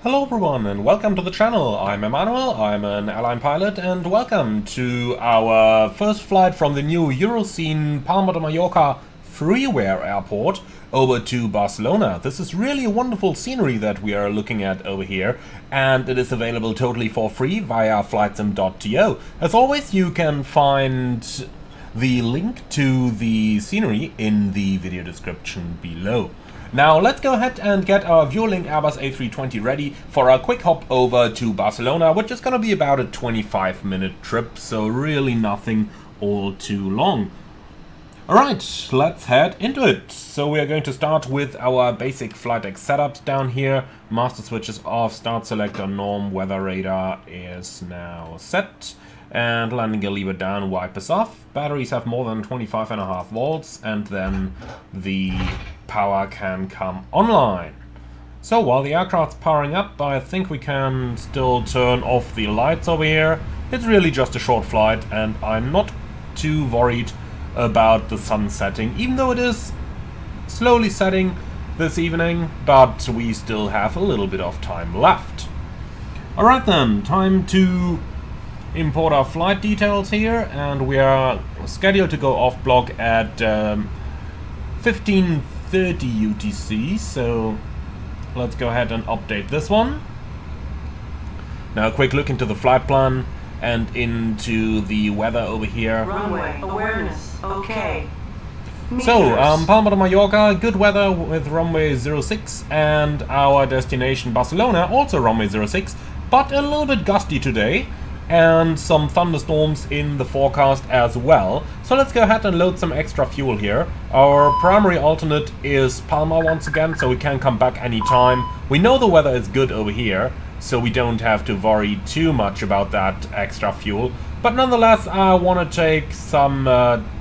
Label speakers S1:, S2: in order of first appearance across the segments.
S1: Hello everyone and welcome to the channel. I'm Emmanuel, I'm an airline pilot, and welcome to our first flight from the new Euroscene Palma de Mallorca freeware airport over to Barcelona. This is really a wonderful scenery that we are looking at over here, and it is available totally for free via flightsim.to. As always, you can find the link to the scenery in the video description below. Now let's go ahead and get our Vueling Airbus A320 ready for a quick hop over to Barcelona, which is going to be about a 25-minute trip, so really nothing all too long. Alright, let's head into it. So we are going to start with our basic flight deck setups down here. Master switch is off, start selector, norm, weather radar is now set. And landing gear lever down, wipers off. Batteries have more than 25.5 volts, and then the power can come online. So while the aircraft's powering up, I think we can still turn off the lights over here. It's really just a short flight, and I'm not too worried about the sun setting, even though it is slowly setting this evening, but we still have a little bit of time left. Alright then, time to import our flight details here, and we are scheduled to go off block at 15:30 UTC, so let's go ahead and update this one. Now a quick look into the flight plan and into the weather over here.
S2: Runway awareness, okay.
S1: So, Palma de Mallorca, good weather with runway 06, and our destination Barcelona, also runway 06, but a little bit gusty today, and some thunderstorms in the forecast as well. So let's go ahead and load some extra fuel here. Our primary alternate is Palma once again, so we can come back anytime. We know the weather is good over here, so we don't have to worry too much about that extra fuel. But nonetheless, I want to take some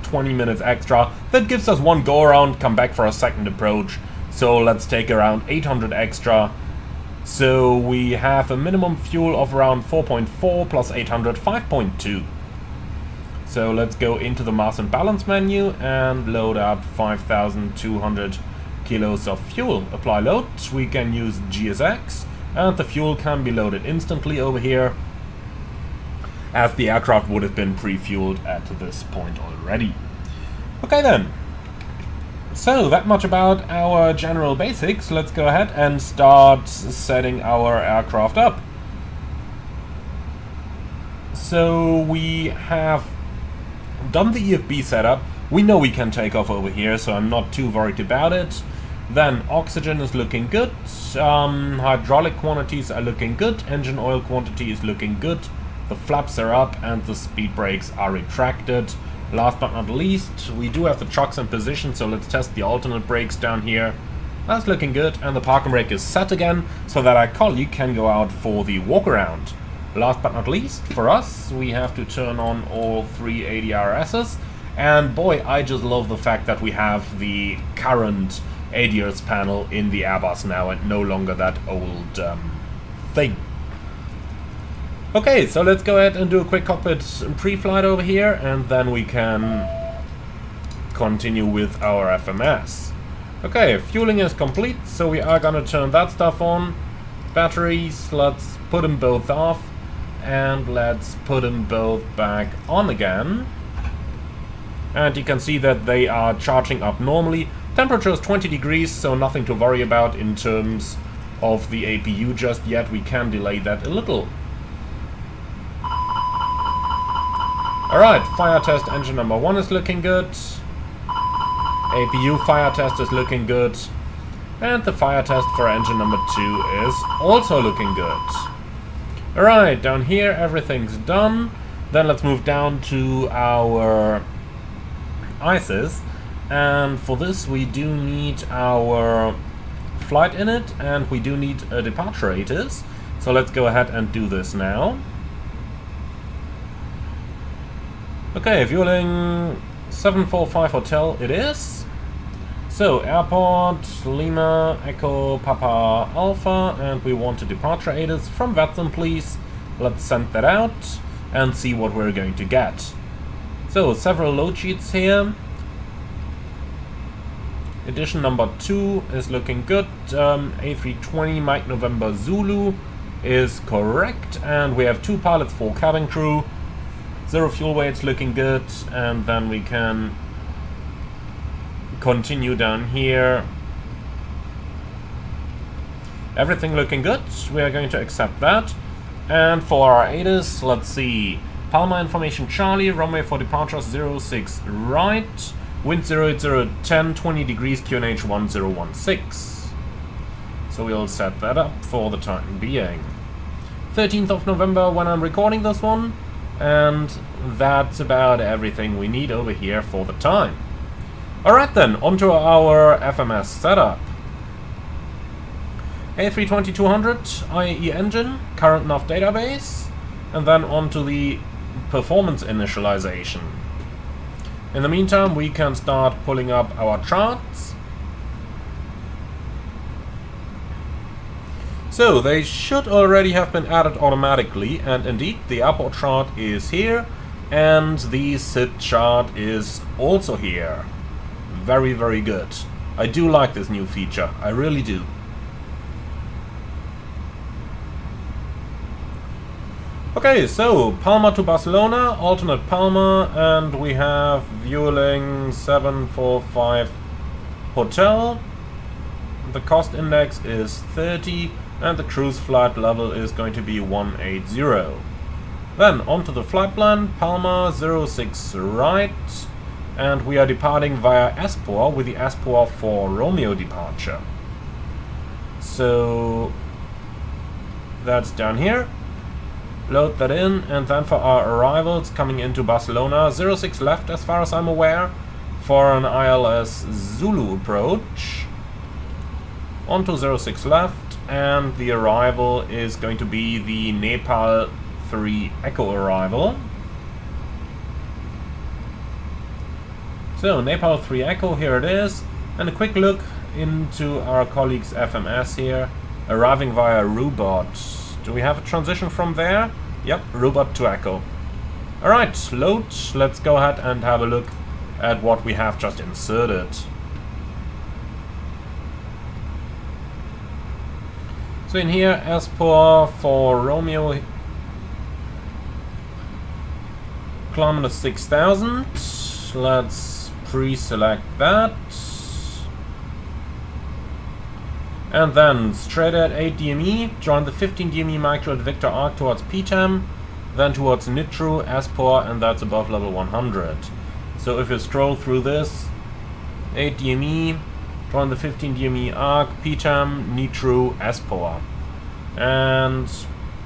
S1: 20 minutes extra. That gives us one go around, come back for a second approach. So let's take around 800 extra. So we have a minimum fuel of around 4.4 plus 800, 5.2. So let's go into the mass and balance menu and load up 5,200 kilos of fuel. Apply load. We can use GSX, and the fuel can be loaded instantly over here, as the aircraft would have been pre-fueled at this point already. Okay then. So that much about our general basics. Let's go ahead and start setting our aircraft up. So we have done the EFB setup. We know we can take off over here, so I'm not too worried about it. Then oxygen is looking good, hydraulic quantities are looking good, engine oil quantity is looking good, the flaps are up and the speed brakes are retracted. Last but not least, we do have the trucks in position, so let's test the alternate brakes down here. That's looking good, and the parking brake is set again, so that our colleague can go out for the walk around. Last but not least, for us, we have to turn on all three ADRSs, and boy, I just love the fact that we have the current ADRS panel in the Airbus now, and no longer that old thing. Okay, so let's go ahead and do a quick cockpit pre-flight over here, and then we can continue with our FMS. Okay, fueling is complete, so we are gonna turn that stuff on. Batteries, let's put them both off, and let's put them both back on again. And you can see that they are charging up normally. Temperature is 20 degrees, so nothing to worry about in terms of the APU just yet. We can delay that a little. Alright, fire test engine number 1 is looking good. APU fire test is looking good. And the fire test for engine number 2 is also looking good. Alright, down here everything's done. Then let's move down to our ISIS. And for this we do need our flight in it, and we do need a departure ATIS. So let's go ahead and do this now. Okay, fueling 745 Hotel it is. So, airport, Lima, Echo, Papa, Alpha, and we want a departure ATIS from VATSIM, please. Let's send that out and see what we're going to get. So, several load sheets here. Edition number 2 is looking good. A320 Mike November Zulu is correct, and we have 2 pilots, 4 cabin crew. 0 fuel weights looking good, and then we can continue down here. Everything looking good. We are going to accept that. And for our ATC, let's see. Palma information Charlie, runway for departure 06 right. Wind 08010, 20 degrees, QNH 1016. So we'll set that up for the time being. 13th of November when I'm recording this one. And that's about everything we need over here for the time. Alright then, onto our FMS setup. A320-200 IAE engine, current nav database, and then onto the performance initialization. In the meantime, we can start pulling up our charts. So they should already have been added automatically, and indeed the airport chart is here, and the SID chart is also here. Very, very good. I do like this new feature, I really do. Okay, so Palma to Barcelona, alternate Palma, and we have Vueling 745 Hotel. The cost index is 30, and the cruise flight level is going to be 180. Then onto the flight plan, Palma 06 right, and we are departing via Espoo with the Espoo for Romeo departure. So that's down here. Load that in, and then for our arrivals coming into Barcelona, 06 left as far as I'm aware, for an ILS Zulu approach. Onto 06 left, and the arrival is going to be the Nepal 3 Echo arrival. So Nepal 3 Echo, here it is, and a quick look into our colleague's FMS here, arriving via Rubot. Do we have a transition from there? Yep, Rubot to Echo. Alright, load. Let's go ahead and have a look at what we have just inserted. So in here, Espoo for Romeo, kilometer 6000. Let's pre-select that. And then straight at 8 DME, join the 15 DME micro at Victor Arc towards PTAM, then towards Nitru, Espoo, and that's above level 100. So if you scroll through this, 8 DME, join the 15 DME Arc, PTAM, Nitru, Espoo. And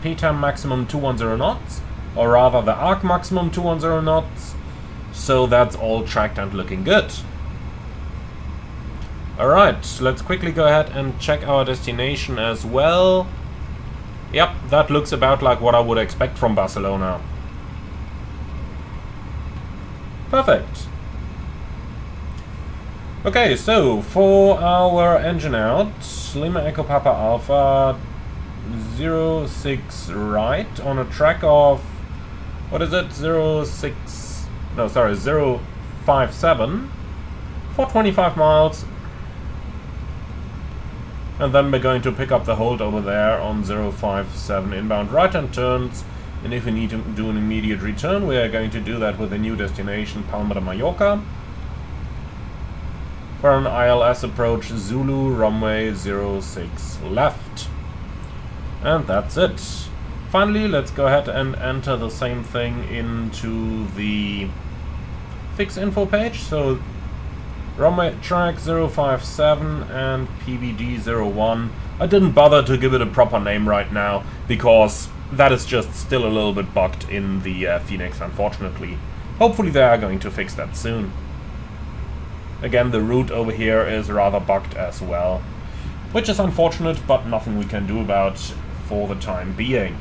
S1: PTAM maximum 210 knots, or rather the Arc maximum 210 knots, so that's all tracked and looking good. Alright, let's quickly go ahead and check our destination as well. Yep, that looks about like what I would expect from Barcelona. Perfect. Okay, so for our engine out, Lima Echo Papa Alpha 06 right on a track of, what is it, 057 for 25 miles. And then we're going to pick up the hold over there on 057 inbound right-hand turns. And if we need to do an immediate return, we are going to do that with a new destination, Palma de Mallorca. For an ILS approach, Zulu, runway 06 left. And that's it. Finally, let's go ahead and enter the same thing into the fix info page. So runway track 057 and PBD01. I didn't bother to give it a proper name right now because that is just still a little bit bugged in the Fenix, unfortunately. Hopefully they are going to fix that soon. Again, the route over here is rather bugged as well, which is unfortunate, but nothing we can do about for the time being.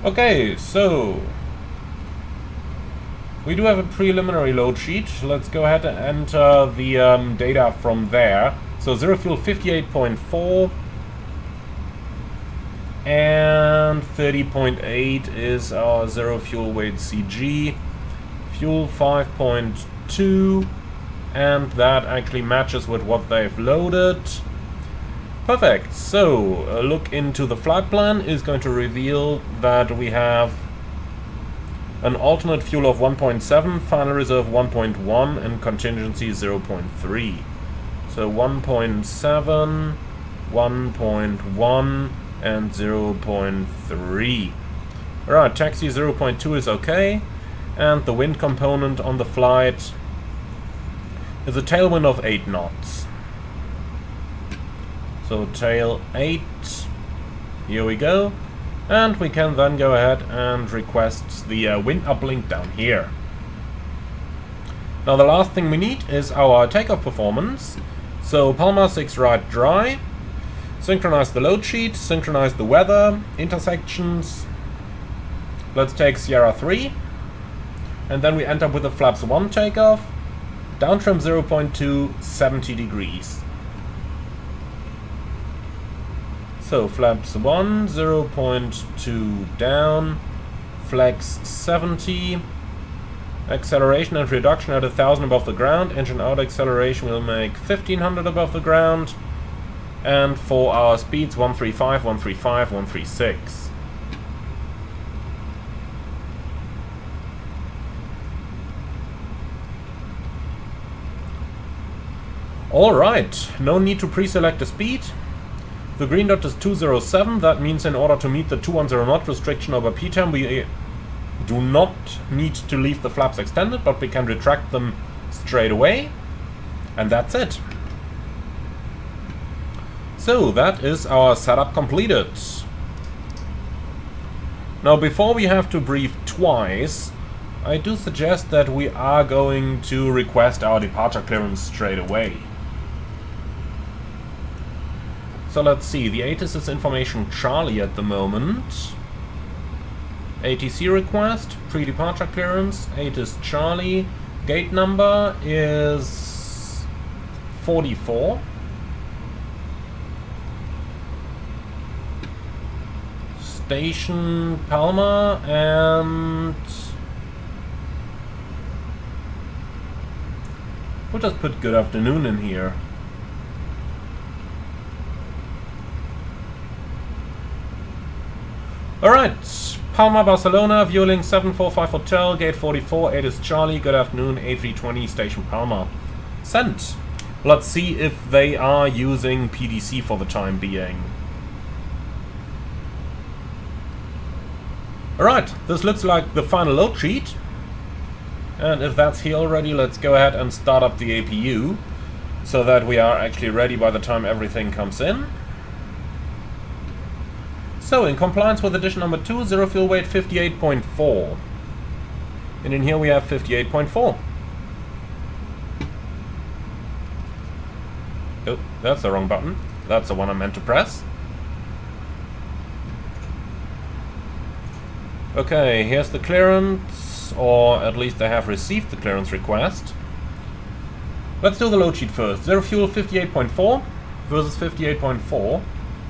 S1: Okay, so we do have a preliminary load sheet. Let's go ahead and enter the data from there. So zero fuel 58.4 and 30.8 is our zero fuel weight CG. Fuel 5.2 and that actually matches with what they've loaded. Perfect. So a look into the flight plan is going to reveal that we have an alternate fuel of 1.7, final reserve 1.1, and contingency 0.3. So 1.7, 1.1, and 0.3. Alright, taxi 0.2 is okay, and the wind component on the flight is a tailwind of 8 knots. So tail 8, here we go, and we can then go ahead and request the wind uplink down here. Now the last thing we need is our takeoff performance. So Palma 6 right dry, synchronize the load sheet, synchronize the weather, intersections. Let's take Sierra 3, and then we end up with a flaps 1 takeoff, down trim 0.2, 70 degrees. So flaps 1, 0.2 down, flex 70, acceleration and reduction at 1000 above the ground, engine out acceleration will make 1500 above the ground, and for our speeds 135, 135, 136. Alright, no need to pre-select the speed. The green dot is 207, that means in order to meet the 210 knot restriction over PTAM we do not need to leave the flaps extended, but we can retract them straight away. And that's it. So that is our setup completed. Now before we have to brief twice, I do suggest that we are going to request our departure clearance straight away. So let's see, the ATC is information Charlie at the moment. ATC request, pre-departure clearance, ATC Charlie. Gate number is 44. Station Palma, and we'll just put good afternoon in here. Alright, Palma, Barcelona, Vueling 745 Hotel, Gate 44, ATC Charlie, good afternoon, A320, Station Palma. Sent. Let's see if they are using PDC for the time being. Alright, this looks like the final load sheet. And if that's here already, let's go ahead and start up the APU, so that we are actually ready by the time everything comes in. So, in compliance with edition number 2, zero fuel weight 58.4. And in here we have 58.4. Oh, that's the wrong button. That's the one I meant to press. Okay, here's the clearance, or at least I have received the clearance request. Let's do the load sheet first. Zero fuel 58.4 versus 58.4.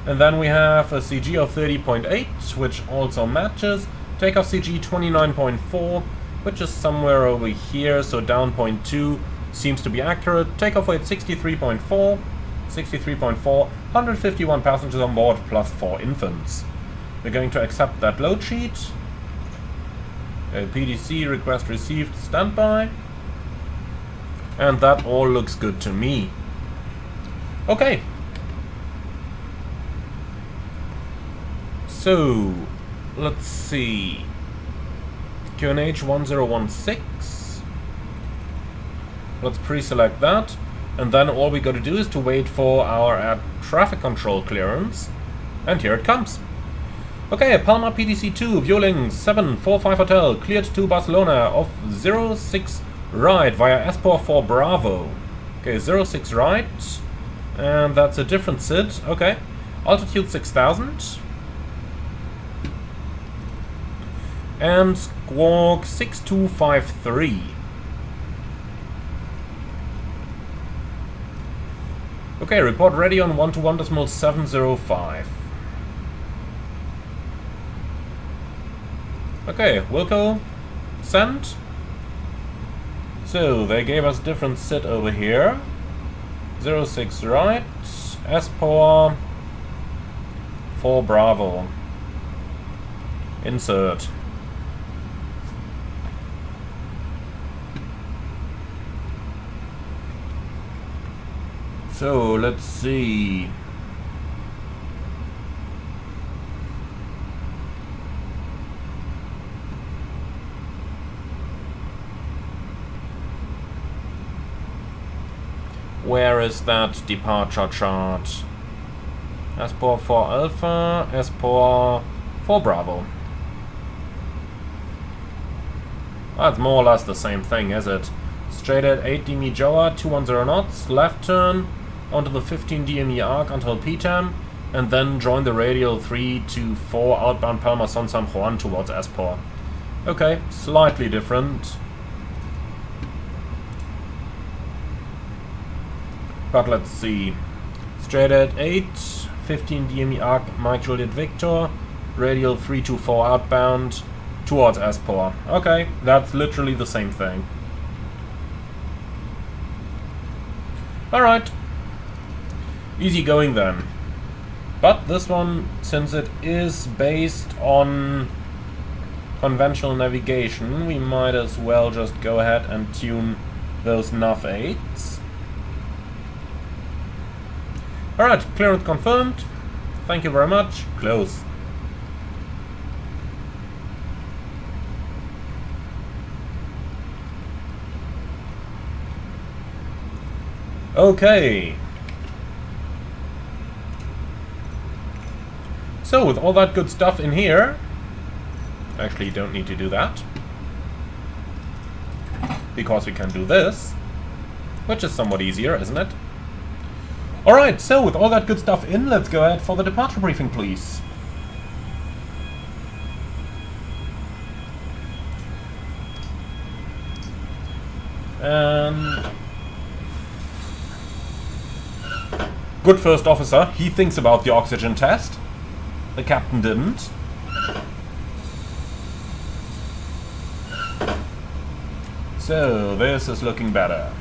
S1: And then we have a CG of 30.8, which also matches. Takeoff CG 29.4, which is somewhere over here, so down 0.2 seems to be accurate. Takeoff weight 63.4, 151 passengers on board, plus 4 infants. We're going to accept that load sheet. PDC request received, standby. And that all looks good to me. Okay. So, let's see. QNH 1016. Let's pre-select that. And then all we got to do is to wait for our air traffic control clearance. And here it comes. Okay, Palma PDC2, Vueling 745 Hotel, cleared to Barcelona of 06 right via Espor for Bravo. Okay, 06 right. And that's a different SID. Okay. Altitude 6000. And squawk 6253. Okay, report ready on 121.705. Okay, Wilco, send. So, they gave us different sit over here. 06 right, S-Power, 4 Bravo. Insert. So, let's see. Where is that departure chart? S-Power 4 Alpha, S-Power 4 Bravo. That's more or less the same thing, is it? Straight at 8 DME Jawa, 210 knots, left turn onto the 15 DME arc until P10, and then join the radial 324 outbound Palma Son San Juan towards S-Power. Okay, slightly different. But let's see. Straight at 8, 15 DME arc, Mike Juliet Victor, radial 324 outbound towards S-Power. Okay, that's literally the same thing. Alright. Easy going then. But this one, since it is based on conventional navigation, we might as well just go ahead and tune those nav 8s. Alright, clearance confirmed. Thank you very much. Close. Okay. So, with all that good stuff in here, actually you don't need to do that, because we can do this, which is somewhat easier, isn't it? Alright, so with all that good stuff in, let's go ahead for the departure briefing, please. And good first officer, he thinks about the oxygen test. The captain didn't. So, this is looking better.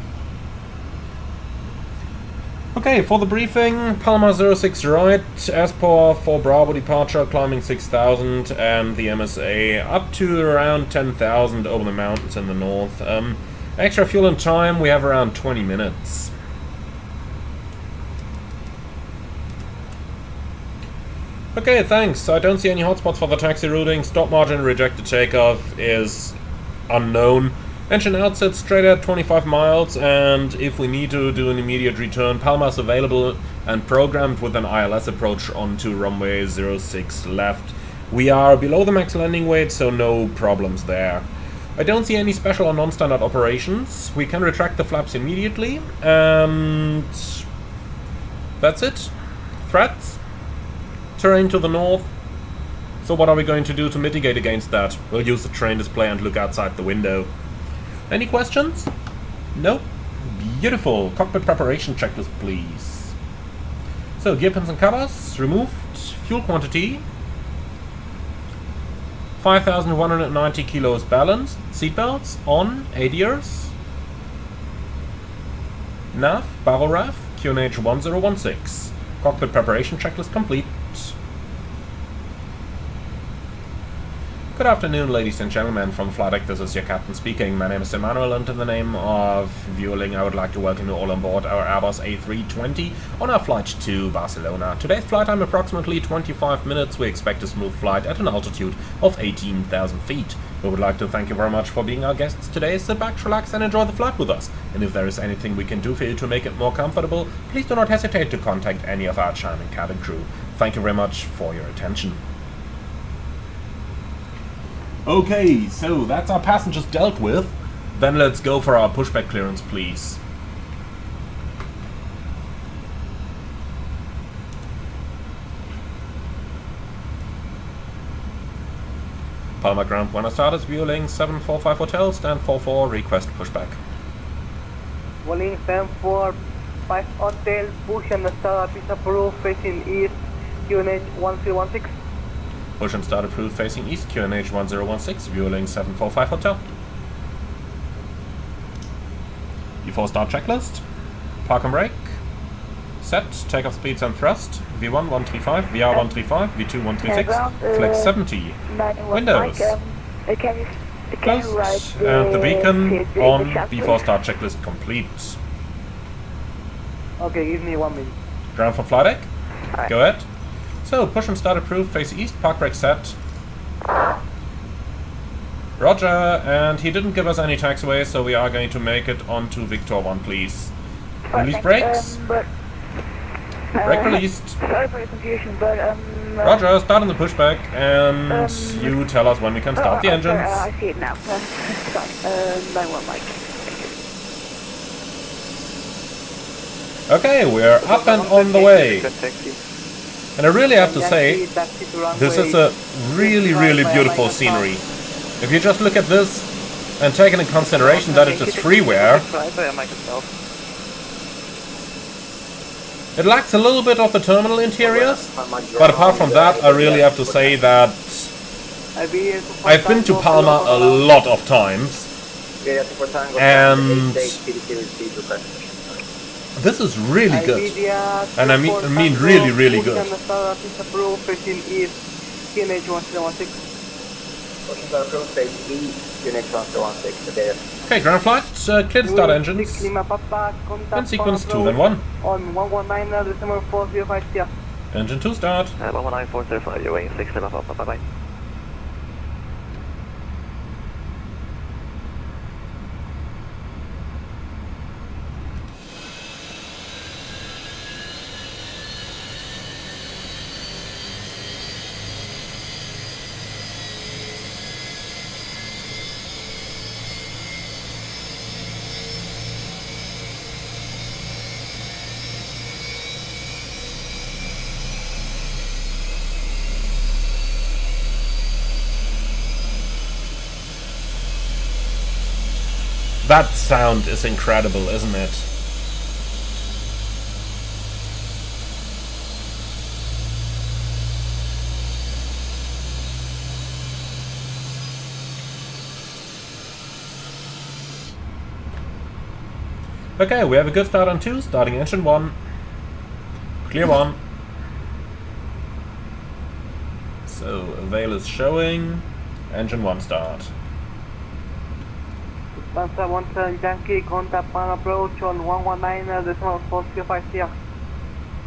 S1: Okay, for the briefing, Palma 06 right, S-Power 4 Bravo departure, climbing 6,000, and the MSA up to around 10,000 over the mountains in the north. Extra fuel and time, we have around 20 minutes. Okay, thanks. I don't see any hotspots for the taxi routing. Stop margin rejected takeoff is unknown. Engine outset straight at 25 miles, and if we need to do an immediate return, Palma is available and programmed with an ILS approach onto runway 06 left. We are below the max landing weight, so no problems there. I don't see any special or non-standard operations. We can retract the flaps immediately, and that's it. Threats? Terrain to the north. So what are we going to do to mitigate against that? We'll use the train display and look outside the window. Any questions? Nope. Beautiful. Cockpit preparation checklist, please. So, gear pins and covers removed. Fuel quantity 5,190 kilos balanced. Seatbelts on. ADRs. Nav, Baroraf, QNH 1016. Cockpit preparation checklist complete. Good afternoon, ladies and gentlemen from Flight Deck. This is your captain speaking. My name is Emmanuel, and in the name of Vueling, I would like to welcome you all on board our Airbus A320 on our flight to Barcelona. Today's flight time approximately 25 minutes. We expect a smooth flight at an altitude of 18,000 feet. We would like to thank you very much for being our guests today. Sit back, relax, and enjoy the flight with us. And if there is anything we can do for you to make it more comfortable, please do not hesitate to contact any of our charming cabin crew. Thank you very much for your attention. Okay, so that's our passengers dealt with. Then let's go for our pushback clearance, please. Palma Ground, Buenos Aires, Vueling 745 Hotel, stand 44, request pushback.
S3: Vueling 745 Hotel, push and start is approved facing east, QNH 1016.
S1: Push and start approved facing east, QNH 1016, Vueling 745 Hotel. before start checklist. Park and brake. Set, takeoff speeds and thrust. V1 135, VR 135, V2 136, flex 70. Windows. Closed, and the beacon on before start checklist complete.
S3: Okay, give me 1 minute.
S1: Ground for flight deck. Go ahead. So, push and start approved, face east, park brake set. Roger, and he didn't give us any taxiway, so we are going to make it onto Victor 1, please. Release brakes. Brake released.
S4: Sorry for the confusion, but
S1: Roger, start on the pushback, and you tell us when we can start the engines.
S4: I see it now. Line 1 mic.
S1: Okay, we're up and on the way. And I really have to say, this is a really, really beautiful scenery. If you just look at this and take into consideration that it is freeware, it lacks a little bit of the terminal interiors, but apart from that, I really have to say that I've been to Palma a lot of times, and this is really good, and I mean really, really good. Okay, ground flight, clear to start engines. In sequence 2 then 1.
S3: On 119 December 4050.
S1: Engine 2 start.
S5: 119.405, you're waiting 6 left up, bye-bye.
S1: That sound is incredible, isn't it? Okay, we have a good start on 2, starting engine 1. Clear 1. So, Avail is showing. Engine 1 start.
S3: Panzer 17 Yankee, contact pan approach on 119 decimal 4050.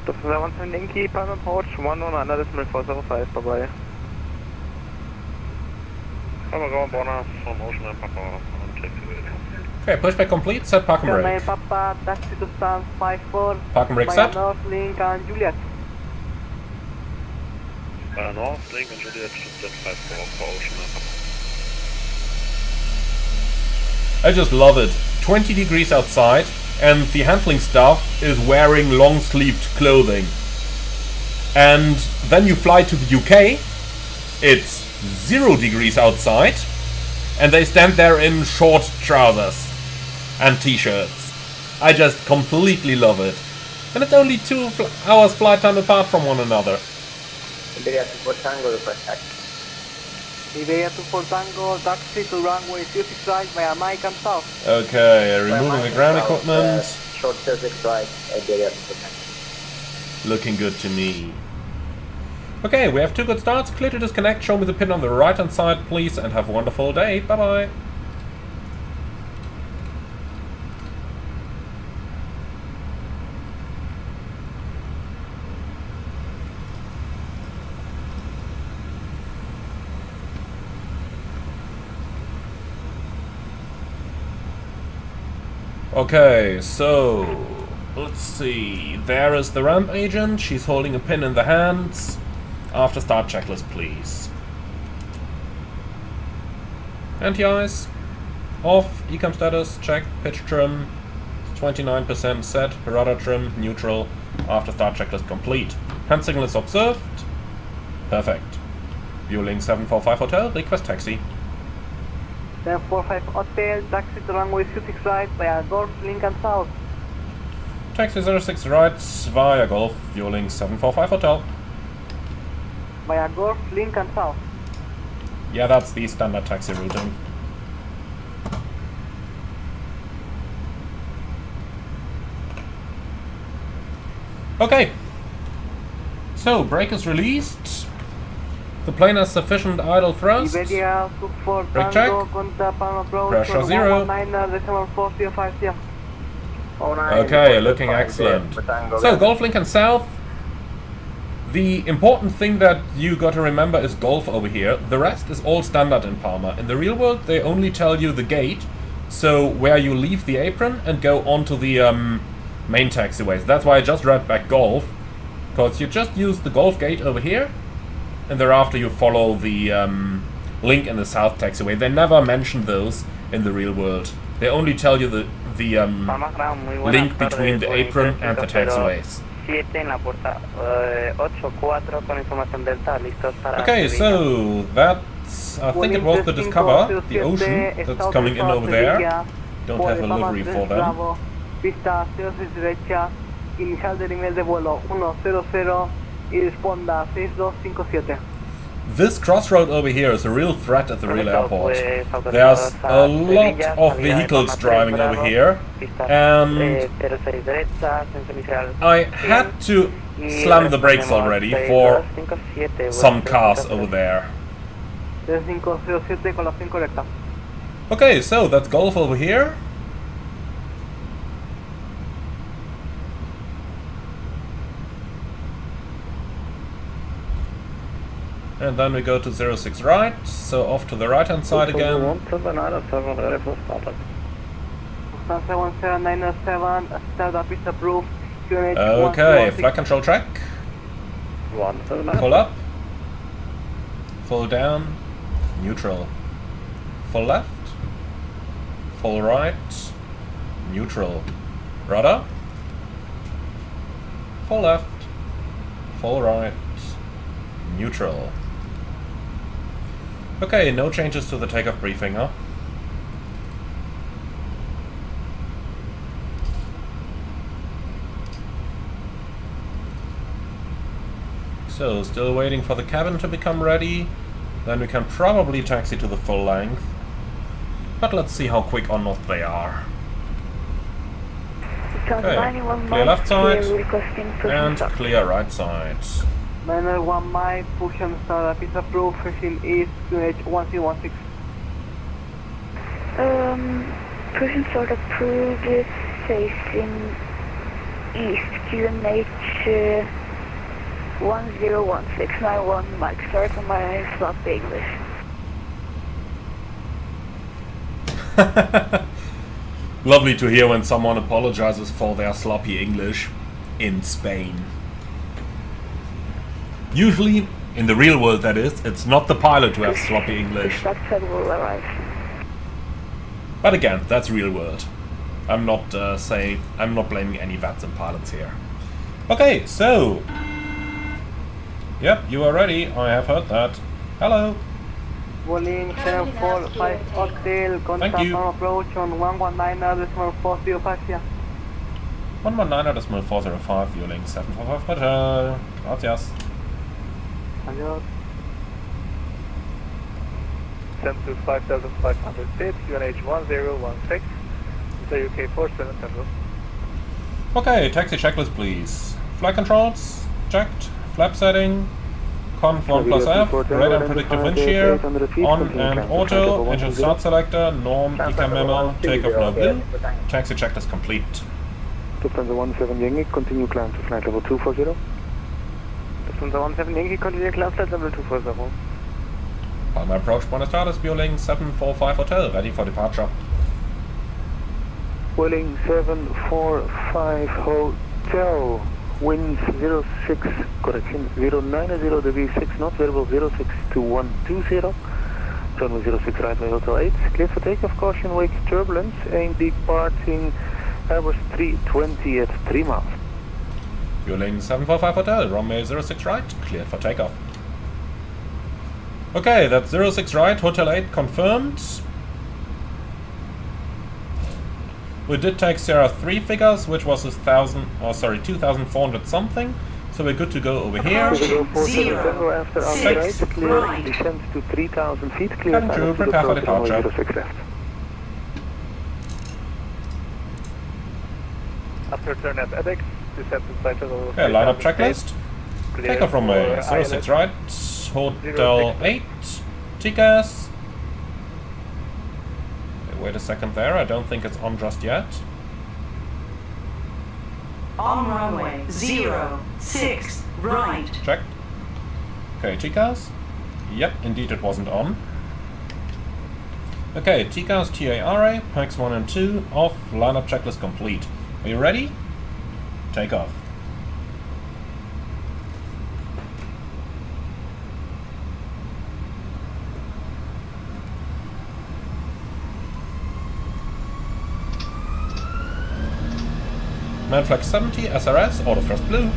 S5: Panzer 17 Yankee, pan approach 119 decimal 4050, bye-bye.
S1: Okay, pushback complete, set park and brake.
S3: Papa, taxi to stance 54.
S1: Park and brake set.
S3: North Link and Juliet.
S5: North Link and Juliet should set 54 for Ocean.
S1: I just love it. 20 degrees outside, and the handling staff is wearing long-sleeved clothing. And then you fly to the UK, it's 0 degrees outside, and they stand there in short trousers and t-shirts. I just completely love it. And it's only 2 hours flight time apart from one another.
S3: Iberia 24 Tango, taxi to runway 26 right via Mike and South.
S1: Okay, removing the ground equipment.
S3: Short 36 right, Iberia 24
S1: Looking good to me. Okay, we have 2 good starts. Clear to disconnect. Show me the pin on the right hand side, please, and have a wonderful day. Bye bye. Okay, so let's see. There is the ramp agent. She's holding a pin in the hands. After start checklist, please. Anti-ice. Off. Ecom status. Check. Pitch trim. 29% set. Rudder trim. Neutral. After start checklist complete. Hand signal is observed. Perfect. Viewlink 745 Hotel. Request taxi.
S3: 745 Hotel, taxi to runway 26 right via Golf, Lincoln South.
S1: Taxi 06 right via Golf, Viewlink 745 Hotel.
S3: Via Golf, Lincoln South.
S1: Yeah, that's the standard taxi routing. Okay. So, brake is released. The plane has sufficient idle thrust.
S3: Iberia, for
S1: Brake check.
S3: Tango, contact Palma approach
S1: Pressure
S3: on
S1: 0.
S3: 119.4050.
S1: Okay, looking excellent. So, Golf Lincoln South. The important thing that you got to remember is Golf over here. The rest is all standard in Palma. In the real world, they only tell you the gate, so where you leave the apron and go onto the main taxiways. That's why I just read back Golf, because you just use the Golf gate over here, and thereafter you follow the link in the South taxiway. They never mention those in the real world. They only tell you the link between the apron and the taxiways. Okay, so that's, I think it was the Discover, the Ocean, that's coming in over there. Don't have a livery for them.
S3: Pista 06 derecha, inicial del nivel de vuelo 100 y responda 6257.
S1: This crossroad over here is a real threat at the real airport. There's a lot of vehicles driving over here, and I had to slam the brakes already for some cars over there.
S3: 3507 con la 5 correcta.
S1: Okay, so that's Golf over here. And then we go to 06 right, so off to the right hand side again.
S3: 1797, start up pista approved.
S1: Okay, flight control track. Full up. Full down. Neutral. Full left. Full right. Neutral. Rudder. Full left. Full right. Neutral. Okay, no changes to the takeoff briefing, huh? So, still waiting for the cabin to become ready. Then we can probably taxi to the full length. But let's see how quick or not they are. Okay, clear left side and clear right side.
S3: 901 mile, push and start pista approved, facing east, QNH 1016.
S4: Push and start approved, facing east, QNH 101691, Mike, start on my sloppy English.
S1: Lovely to hear when someone apologizes for their sloppy English in Spain. Usually, in the real world that is, it's not the pilot who has sloppy English.
S4: That said will arrive.
S1: But again, that's real world. I'm not blaming any VATSIM pilots here. Okay, so... Yep, you are ready, I have heard that. Hello.
S3: Boeing 745 Hotel, contact
S1: you.
S3: on approach on 119.4050.
S1: 119.405, fueling 745 Hotel. Gracias.
S3: Adios.
S5: 10 to 5,500 feet, QNH 1016, the UK 47
S1: Okay, taxi checklist please. Flight controls, checked. Flap setting, conf 1 plus F, radar and predictive wind shear, on and auto, engine start selector, norm, ECA memo, takeoff no blue. Taxi checklist complete.
S5: Lufthansa 17 Yankee, continue climb to flight level 240. Lufthansa 17 Yankee, continue climb flight level 240.
S1: Palma approach Buenos Aires, Vueling 745 Hotel, ready for departure.
S5: Vueling 745 Hotel, winds 06, correction, 090 degrees 6 knots, variable 062120. Runway 06 right by Hotel 8, clear for takeoff, caution, wake turbulence, and departing Airbus 320 at 3 miles.
S1: Vueling 745 Hotel, runway 06 right, cleared for takeoff. Okay, that's 06 right, Hotel 8 confirmed. We did take Sierra 3 figures, which was 2,400 something, so we're good to go over here.
S2: 0,
S5: After
S2: 6,
S5: clear,
S2: right.
S5: descent to 3,000 feet, clear.
S1: Cabin crew, prepare for departure.
S5: 06 left. After turn at Apex,
S1: Okay, lineup checklist. Takeoff from a 06 right, Hotel 8, TCAS. Wait a second there, I don't think it's on just yet.
S2: On runway 06 right.
S1: Check. Okay, TCAS. Yep, indeed it wasn't on. Okay, TCAS, TARA, packs 1 and 2, off, lineup checklist complete. Are you ready? Take off. Manflex 70, SRS, auto thrust blue.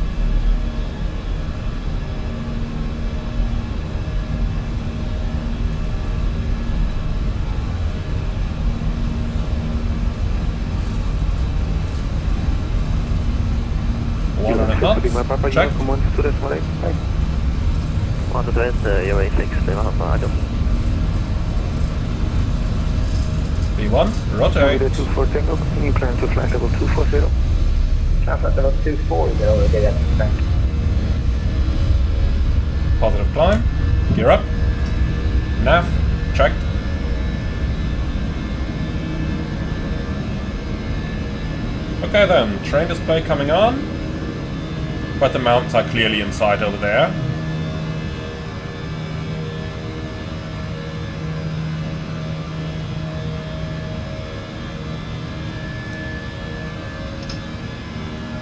S1: Check. B1, rotate.
S5: 24 Tango, continue climb to flight level 240.
S6: Level 24, you know, get that.
S1: Positive climb. Gear up. Nav. Checked. Okay then, train display coming on. But the mountains are clearly in sight over there.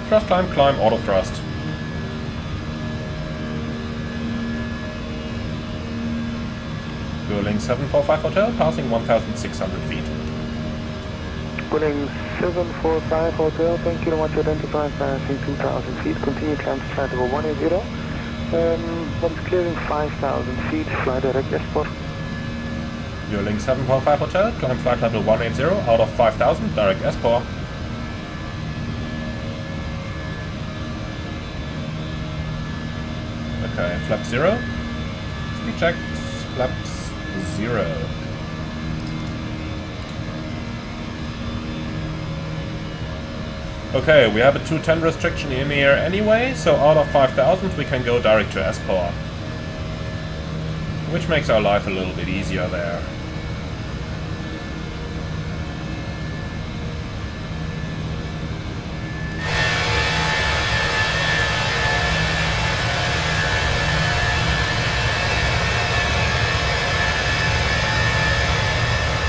S1: Thrust climb, climb, auto thrust. Vueling 745 Hotel, passing 1,600 feet.
S5: Vueling 745 Hotel, 10 km identified, passing 2,000 feet. Continue climb to flight level 180. Once clearing 5,000 feet, fly direct export.
S1: Vueling 745 Hotel, climb flight level 180, out of 5,000, direct export. Okay, flap 0. Speed checked, flaps 0. Okay, we have a 210 restriction in the air anyway, so out of 5,000 we can go direct to S-Power. Which makes our life a little bit easier there.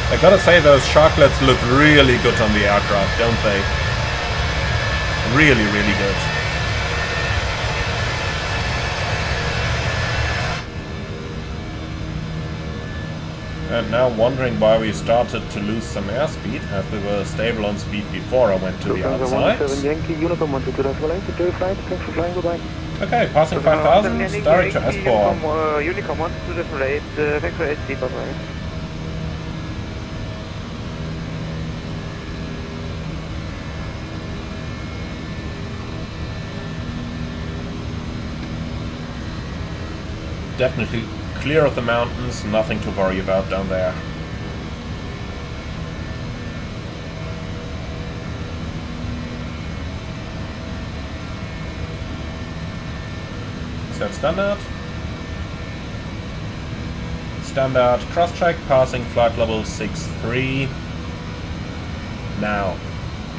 S1: I gotta say, those sharklets look really good on the aircraft, don't they? Really, really good. And now wondering why we started to lose some airspeed, as we were stable on speed before I went to the outside. Okay, passing 5,000, direct to S4.
S5: Unicom 1 to the right, thanks for HD, bye-bye.
S1: Definitely clear of the mountains, nothing to worry about down there. Set standard. Standard cross-check, passing flight level 63. Now.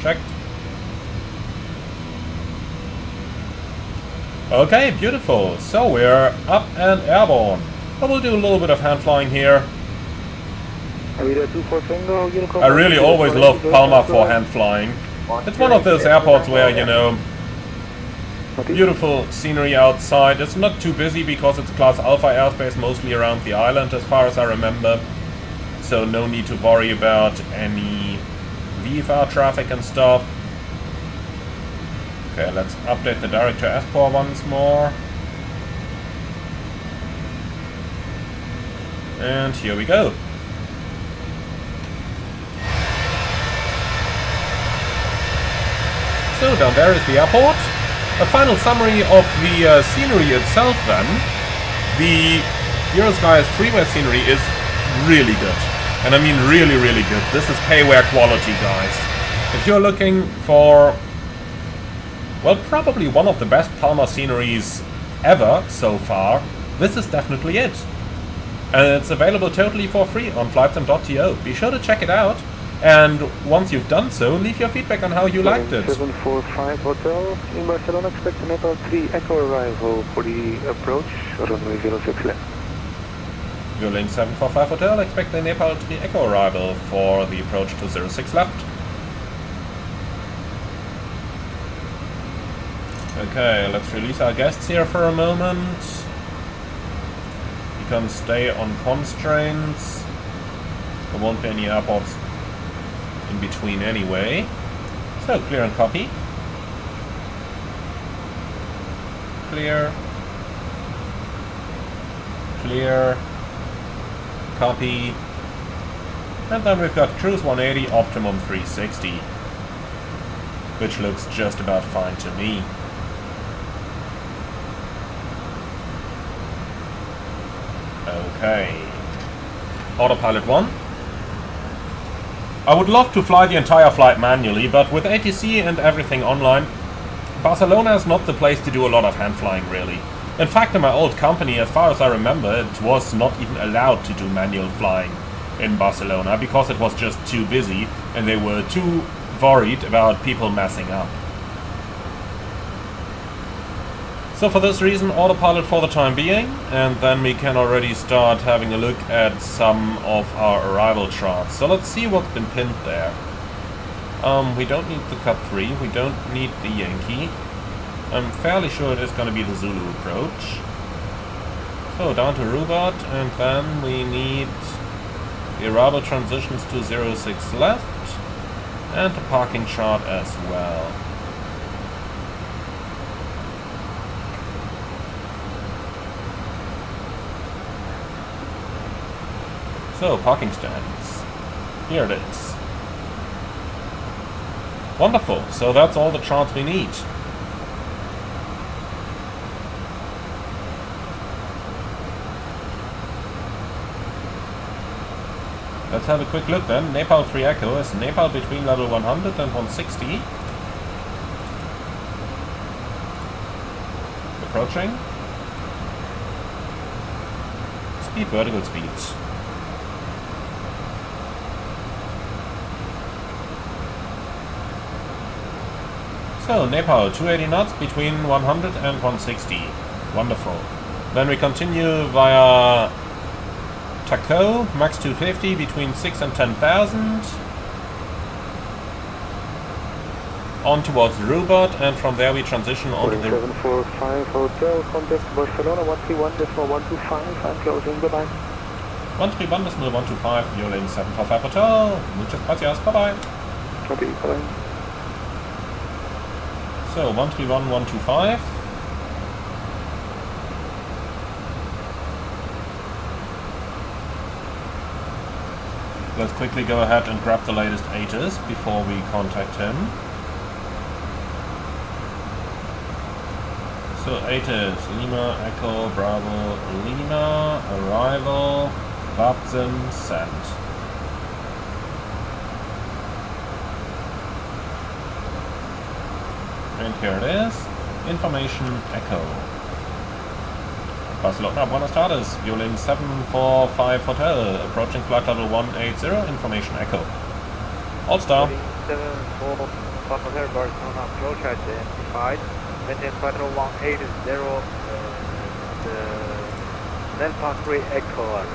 S1: Checked. Okay, beautiful. So we're up and airborne. But we'll do a little bit of hand flying here. I really always love Palma for hand flying. It's one of those airports where, you know, beautiful scenery outside. It's not too busy because it's Class Alpha airspace mostly around the island as far as I remember. So no need to worry about any VFR traffic and stuff. Okay, let's update the direct to S-Power once more. And here we go. So down there is the airport. A final summary of the scenery itself then. The Euroskies freeware scenery is really good. And I mean really, really good. This is payware quality, guys. If you're looking for well, probably one of the best Palma sceneries ever so far, this is definitely it. And it's available totally for free on flightsim.to. Be sure to check it out, and once you've done so, leave your feedback on how you liked it.
S5: 745 Hotel in Barcelona, expect an Nepal 3 Echo arrival for the approach, runway 06 left.
S1: Violin 745 Hotel, expect the Nepal 3 Echo arrival for the approach to 06 left. Okay, let's release our guests here for a moment. You can stay on constraints. There won't be any airports in between anyway. So, clear and copy. Clear. Clear. Copy. And then we've got cruise 180, optimum 360. Which looks just about fine to me. Okay. Autopilot 1. I would love to fly the entire flight manually, but with ATC and everything online, Barcelona is not the place to do a lot of hand flying, really. In fact, in my old company, as far as I remember, it was not even allowed to do manual flying in Barcelona because it was just too busy and they were too worried about people messing up. So for this reason, autopilot for the time being, and then we can already start having a look at some of our arrival charts. So let's see what's been pinned there. We don't need the Cut 3, we don't need the Yankee. I'm fairly sure it is going to be the Zulu approach. So down to Rubat, and then we need the arrival transitions to 06 left, and the parking chart as well. So, parking stands. Here it is. Wonderful, so that's all the charts we need. Let's have a quick look then. Nepal 3 Echo is Nepal between level 100 and 160. Approaching. Speed, vertical speed. So, Nepal, 280 knots between 100 and 160. Wonderful. Then we continue via Taco, max 250 between 6 and 10,000. On towards Rubat, and from there we transition on to the...
S5: 745 Hotel, contact Barcelona 131.125, I'm closing, goodbye.
S1: 131.125, Violin 745 Hotel. Muchas gracias, bye bye.
S5: Copy, bye.
S1: So, 131.125. Let's quickly go ahead and grab the latest ATIS before we contact him. So, ATIS, Lima, Echo, Bravo, Lima, arrival, VATSIM, send. And here it is, information echo. Barcelona, Buenos tardes, Violin 745 Hotel, approaching flight level 180, information echo. All star.
S7: 745 Hotel, Barcelona, approach identified, maintain flight level 180, the Nepal 3 Echo.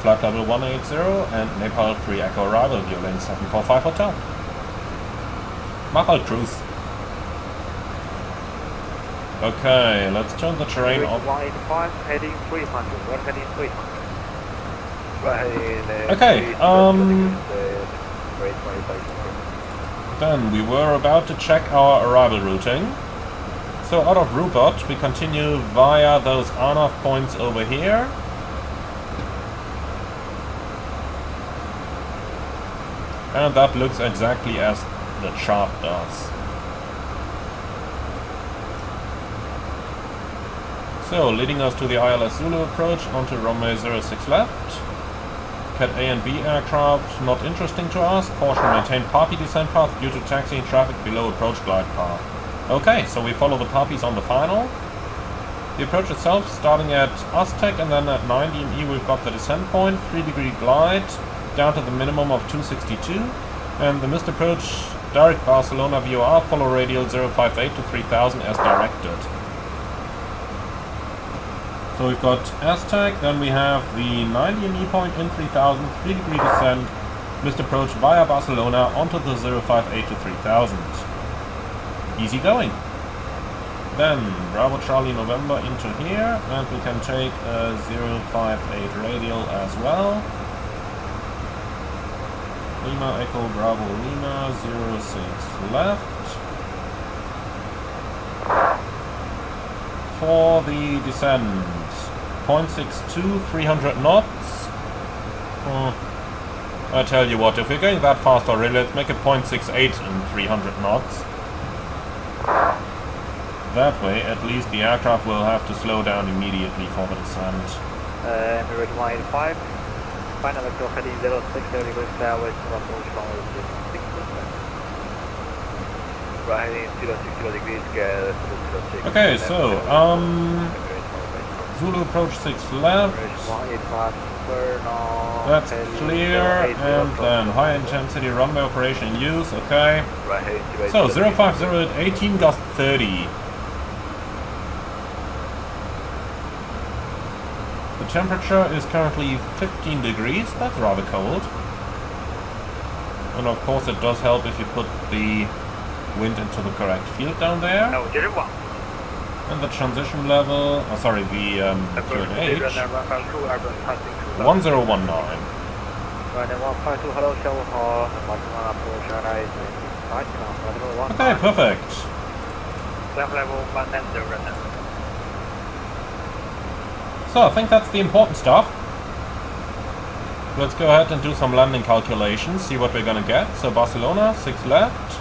S1: Flight level 180 and Nepal 3 Echo arrival, Violin 745 Hotel. Machal cruise. Okay, let's turn the terrain off.
S7: 185, heading 300. We're heading 300.
S1: Okay, then we were about to check our arrival routing. So out of Rubat, we continue via those on-off points over here. And that looks exactly as the chart does. So, leading us to the ILS Zulu approach onto runway 06 left. Cockpit A and B aircraft, not interesting to us. Caution, maintain PAPI descent path due to taxiing traffic below approach glide path. Okay, so we follow the PAPIs on the final. The approach itself starting at Aztec, and then at 19E we've got the descent point, 3-degree glide, down to the minimum of 262. And the missed approach, direct Barcelona VOR, follow radial 058 to 3000 as directed. So we've got Aztec, then we have the 90 point in 3000, 3-degree descent, missed approach via Barcelona onto the 058 to 3000. Easy going. Then Bravo Charlie November into here, and we can take a 058 radial as well. Lima Echo Bravo Lima 06 left. For the descent, 0.62, 300 knots. I tell you what, if we're going that fast already, let's make it 0.68 and 300 knots. That way, at least the aircraft will have to slow down immediately for the descent.
S7: Emirates 185, final vector heading 06, degrees fairway to approach runway 6. Right heading 060 degrees, get 06.
S1: Okay, so, Zulu approach 6 left. That's clear, and then high intensity runway operation in use, okay. So 050 at 18, gust 30. The temperature is currently 15 degrees, that's rather cold. And of course it does help if you put the wind into the correct field down there. And the transition level, oh sorry, the QNH, 1019. Okay, perfect. So I think that's the important stuff. Let's go ahead and do some landing calculations, see what we're gonna get. So Barcelona, 6 left.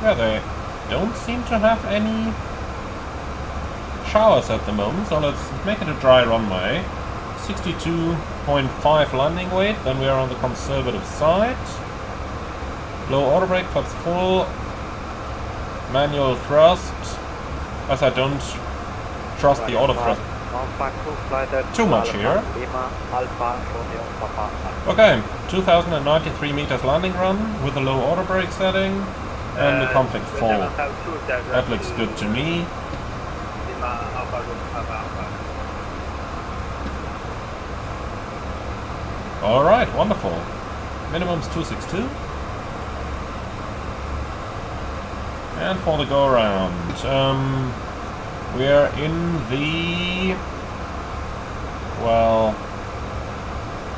S1: Yeah, they don't seem to have any showers at the moment, so let's make it a dry runway. 62.5 landing weight, then we are on the conservative side. Low auto brake, flaps full. Manual thrust, as I don't trust the auto thrust too much here. Okay, 2093 meters landing run with a low auto brake setting. And the config full. That looks good to me. Alright, wonderful. Minimum's 262. And for the go around, we're in the, well,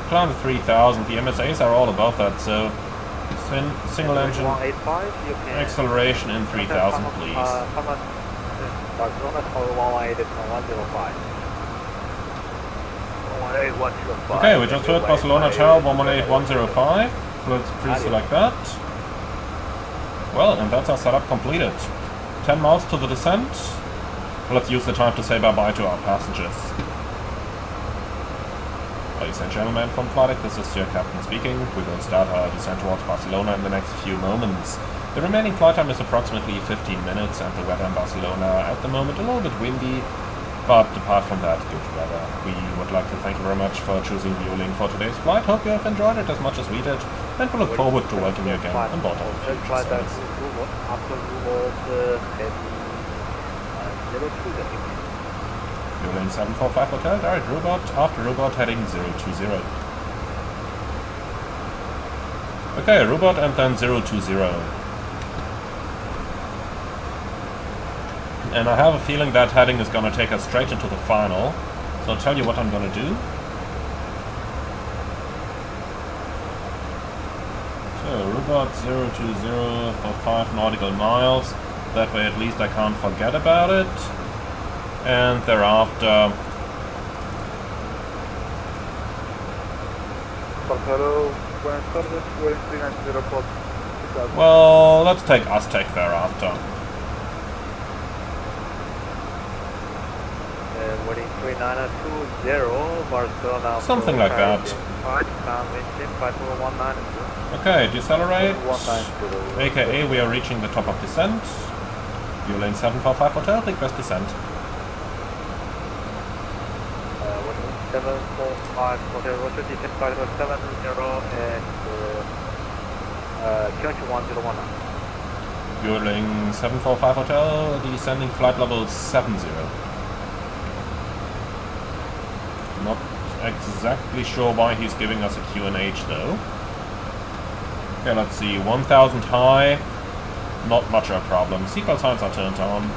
S1: climb 3000. The MSAs are all above that, so single engine acceleration in 3000, please. Okay, we just heard Barcelona Tower 118105. Let's pre-select that. Well, and that's our setup completed. 10 miles to the descent. Let's use the time to say bye-bye to our passengers. Ladies and gentlemen from Flight Deck, this is your captain speaking. We will start our descent towards Barcelona in the next few moments. The remaining flight time is approximately 15 minutes, and the weather in Barcelona at the moment a little bit windy, but apart from that, good weather. We would like to thank you very much for choosing Vueling for today's flight. Hope you have enjoyed it as much as we did, and we look forward to welcoming you again on board our future service. Vueling 745 Hotel, direct robot, after robot heading 020. Okay, robot and then 020. And I have a feeling that heading is gonna take us straight into the final. So I'll tell you what I'm gonna do. So, robot 020 for 5 nautical miles. That way at least I can't forget about it. And thereafter... well, let's take Aztec thereafter.
S7: Boarding 3920, Barcelona.
S1: Something like that.
S7: 5, engine, Patron 192.
S1: Okay, decelerate.
S7: 190.
S1: AKA we are reaching the top of descent. View lane 745 hotel, request descent.
S7: 745 hotel, roger, descent Patron 70 and 21019.
S1: View lane 745 hotel, descending flight level 70. Not exactly sure why he's giving us a QNH though. Okay, let's see, 1000 high, not much of a problem. Seatbelt signs are turned on.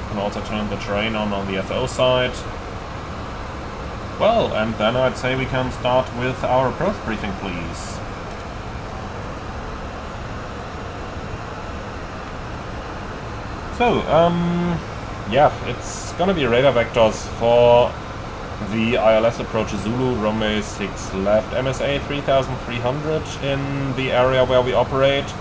S1: Can also turn the terrain on the FO side. Well, and then I'd say we can start with our approach briefing, please. So, yeah, it's gonna be radar vectors for the ILS approach Zulu, runway 6 left, MSA 3300 in the area where we operate,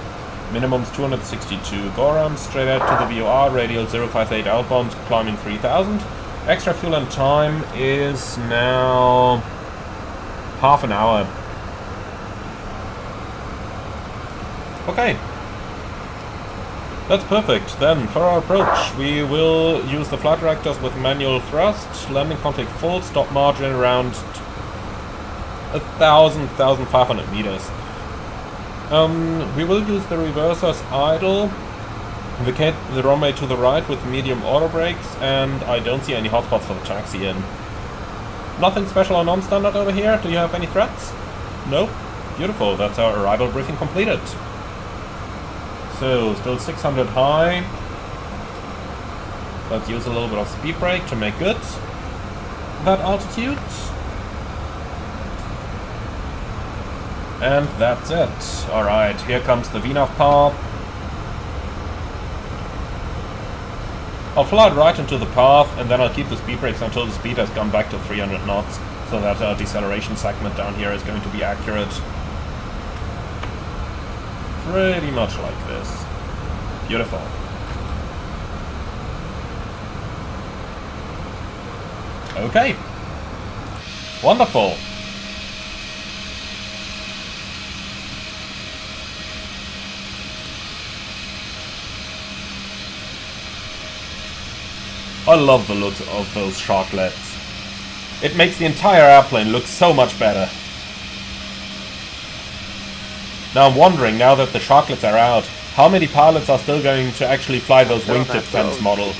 S1: minimums 262 Gorham, straight out to the VOR, radial 058 outbound, climbing 3000. Extra fuel and time is now half an hour. Okay. That's perfect. Then, for our approach, we will use the flight directors with manual thrust, landing config full, stop margin around 1,500 meters. We will use the reversers idle, vacate the runway to the right with medium auto brakes, and I don't see any hotspots for the taxi in. Nothing special or non-standard over here. Do you have any threats? Nope. Beautiful. That's our arrival briefing completed. So, still 600 high. Let's use a little bit of speed brake to make good that altitude. And that's it. Alright, here comes the VNAV path. I'll fly it right into the path, and then I'll keep the speed brakes until the speed has gone back to 300 knots, so that our deceleration segment down here is going to be accurate. Pretty much like this. Beautiful. Okay. Wonderful. I love the look of those sharklets. It makes the entire airplane look so much better. Now I'm wondering, now that the sharklets are out, how many pilots are still going to actually fly those wingtip fence models?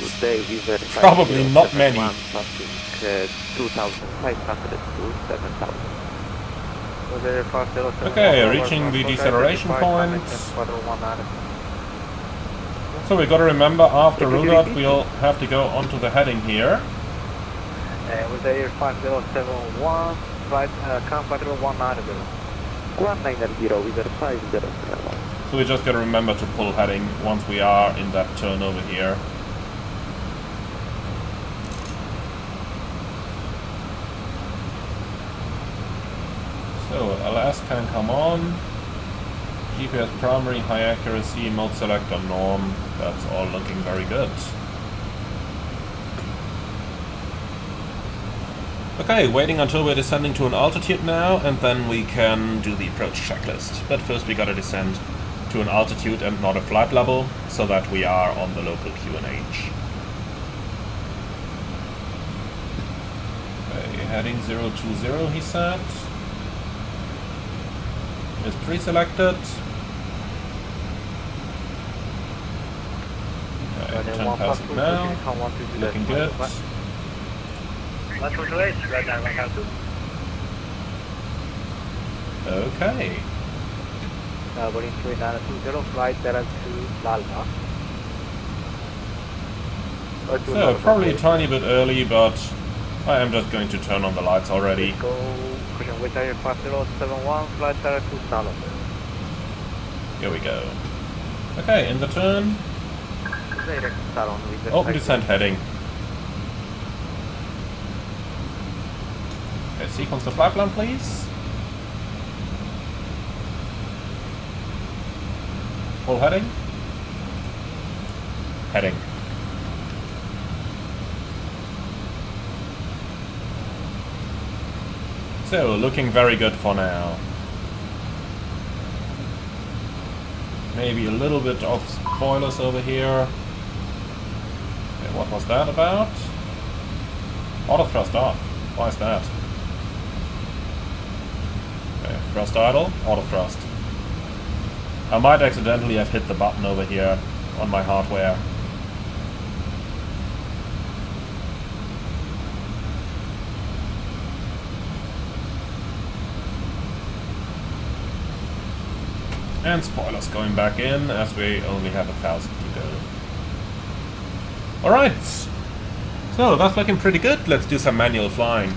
S1: Probably not many.
S7: 2,500 to 7,000.
S1: Okay, reaching the deceleration point. So we gotta remember, after roulette we'll have to go onto the heading here.
S7: With the Air 5071, right, count Patron 190. 190 with the 5071.
S1: So we just gotta remember to pull heading once we are in that turn over here. So LS can come on. GPS primary, high accuracy, mode selector norm. That's all looking very good. Okay, waiting until we're descending to an altitude now, and then we can do the approach checklist. But first we gotta descend to an altitude and not a flight level, so that we are on the local QNH. Okay, heading 020 he said. Is pre-selected. Okay, 10,000 now. Looking good. Okay.
S7: Boarding 3920, flight direct to Palma.
S1: So, probably a tiny bit early, but I am just going to turn on the lights already.
S7: Go, pushing with Air 5071, flight direct to Palma.
S1: Here we go. Okay, in the turn. Open descent heading. Okay, sequence the flight plan, please. Full heading. Heading. So, looking very good for now. Maybe a little bit of spoilers over here. Okay, what was that about? Auto thrust off. Why is that? Okay, thrust idle, auto thrust. I might accidentally have hit the button over here on my hardware. And spoilers going back in, as we only have 1,000 to go. Alright, so that's looking pretty good. Let's do some manual flying.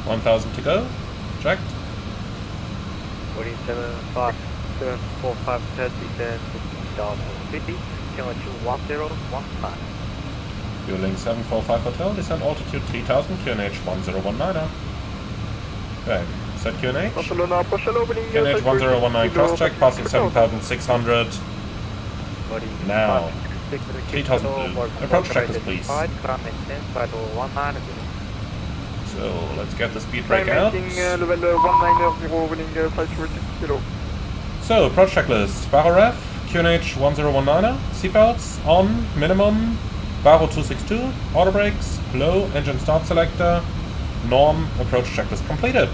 S1: $1,000 to go. Checked.
S7: 47.5, 30, 50, QNH 1015.
S1: Fueling 745 Hotel, descent altitude 3000, QNH 1019. Okay, set QNH. QNH 1019 cross check, passing 7600. Now, 3000 blue. Approach checklist, please. So, let's get the speed brake out. So, approach checklist. Baro ref, QNH 1019, seatbelts on, minimum. Baro 262, auto brakes, low, engine start selector, norm, approach checklist completed.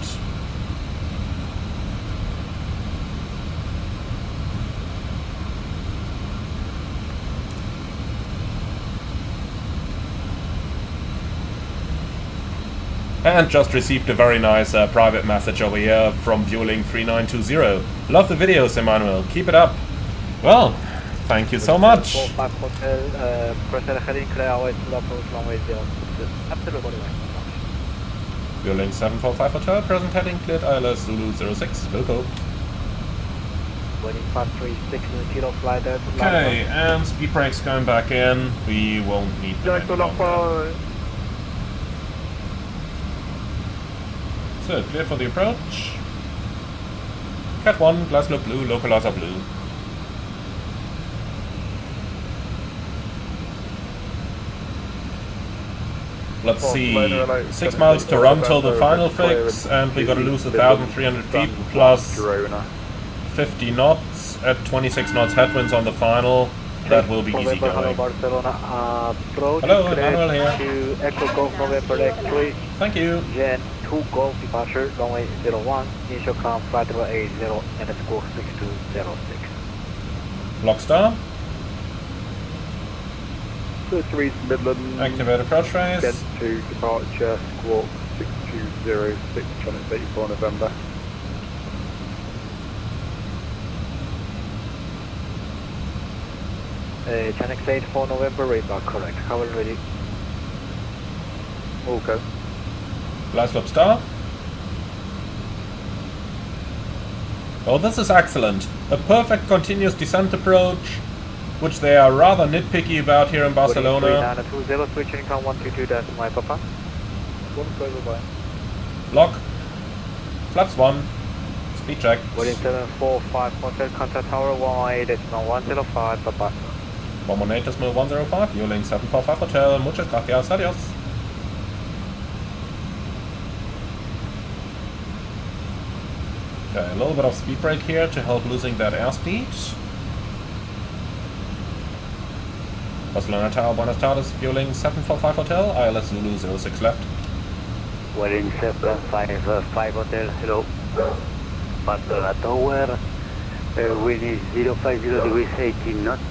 S1: And just received a very nice private message over here from Vueling 3920. Love the videos, Emmanuel. Keep it up. Well, thank you so much. Vueling 745 Hotel, present heading, cleared ILS Zulu 06, Wilco. Okay, and speed brakes going back in. We won't need them any longer. So, clear for the approach. Cat 1, glass look blue, localizer blue. Let's see, 6 miles to run till the final fix, and we gotta lose 1,300 feet plus 50 knots at 26 knots headwinds on the final. That will be easy going. Hello, Emmanuel here. Thank you.
S7: Gen 2 Golf departure, runway 01, initial climb flight level 80 and a squawk 6206.
S1: Lockstar.
S5: 3 Midland.
S1: Activate approach race.
S5: Gen 2 departure, squawk 6206, Channel 84 November.
S7: Channel 84 November, radar correct. Cover ready.
S5: Okay.
S1: Last loop star. Oh, this is excellent. A perfect continuous descent approach, which they are rather nitpicky about here in Barcelona.
S7: 20, switching count 122, that's my papa.
S1: Lock. Flaps 1. Speed check.
S7: 745, hotel contact tower 18.105, papa.
S1: 118.105, Vueling 745 Hotel, muchas gracias, adios. Okay, a little bit of speed brake here to help losing that airspeed. Barcelona Tower, Buenos Tardes, Vueling 745 Hotel, ILS Zulu 06 left.
S5: Vueling 755 Hotel, hello. Barcelona Tower, wind is 050 degrees 18 knots.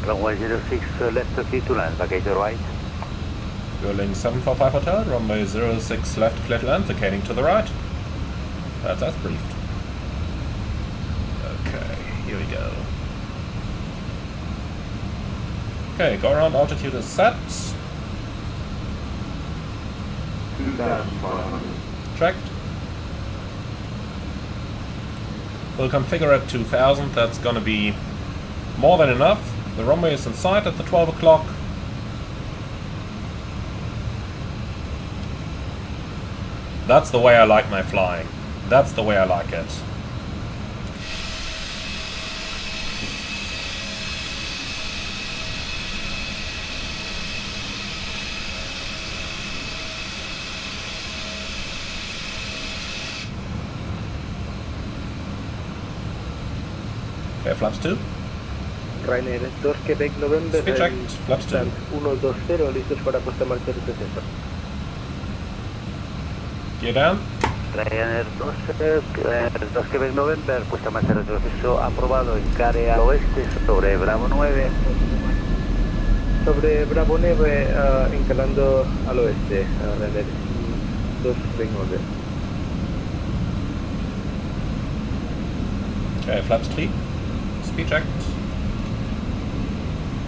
S5: Runway 06 left to land, baggage right.
S1: Vueling 745 Hotel, runway 06 left, clear to land, vacating to the right. That's briefed. Okay, here we go. Okay, go around altitude is set. Tracked. We'll configure at 2000, that's gonna be more than enough. The runway is in sight at the 12 o'clock. That's the way I like my flying. That's the way I like it. Okay, flaps 2.
S5: Ryanair 2 Quebec November.
S1: Speed check, flaps 2.
S5: 120, listos para Costa Marcha 360.
S1: Gear down.
S5: Ryanair 2 Quebec November, Costa Marcha retroceso aprobado, encare al oeste sobre Bravo 9. Sobre Bravo 9, encarando al oeste, Ryanair 2 Quebec November.
S1: Okay, flaps 3. Speed checked.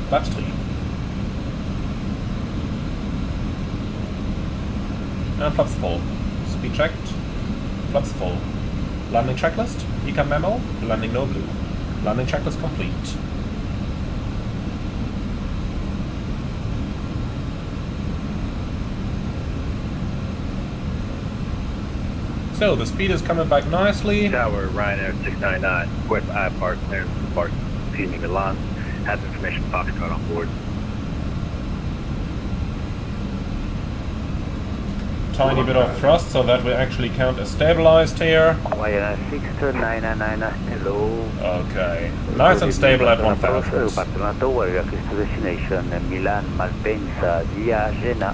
S1: Flaps 3. And flaps 4. Speed checked. Flaps 4. Landing checklist. Ecam memo. Landing no blue. Landing checklist complete. So the speed is coming back nicely.
S8: Tower, Ryanair 699, West I Park, clearance to Park, Milan, has information Foxtrot on board.
S1: Tiny bit of thrust so that we actually count as stabilized here.
S5: Ryanair 699, hello.
S1: Okay, nice and stable at 1000.
S5: Barcelona Tower, request to destination, Milan, Malpensa, via Jena,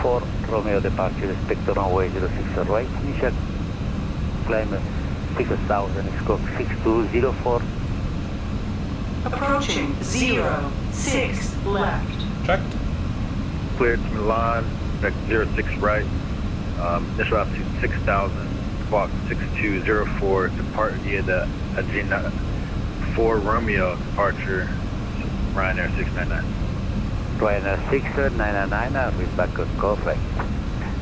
S5: 4 Romeo departure, expect runway 06 right, initial climb 6000, scope 6204.
S2: Approaching 06 left.
S1: Checked.
S8: Cleared to Milan, vector 06 right, initial altitude 6000, squawk 6204, depart via the Agena 4 Romeo departure, Ryanair 699.
S5: Ryanair 699, read back on correct.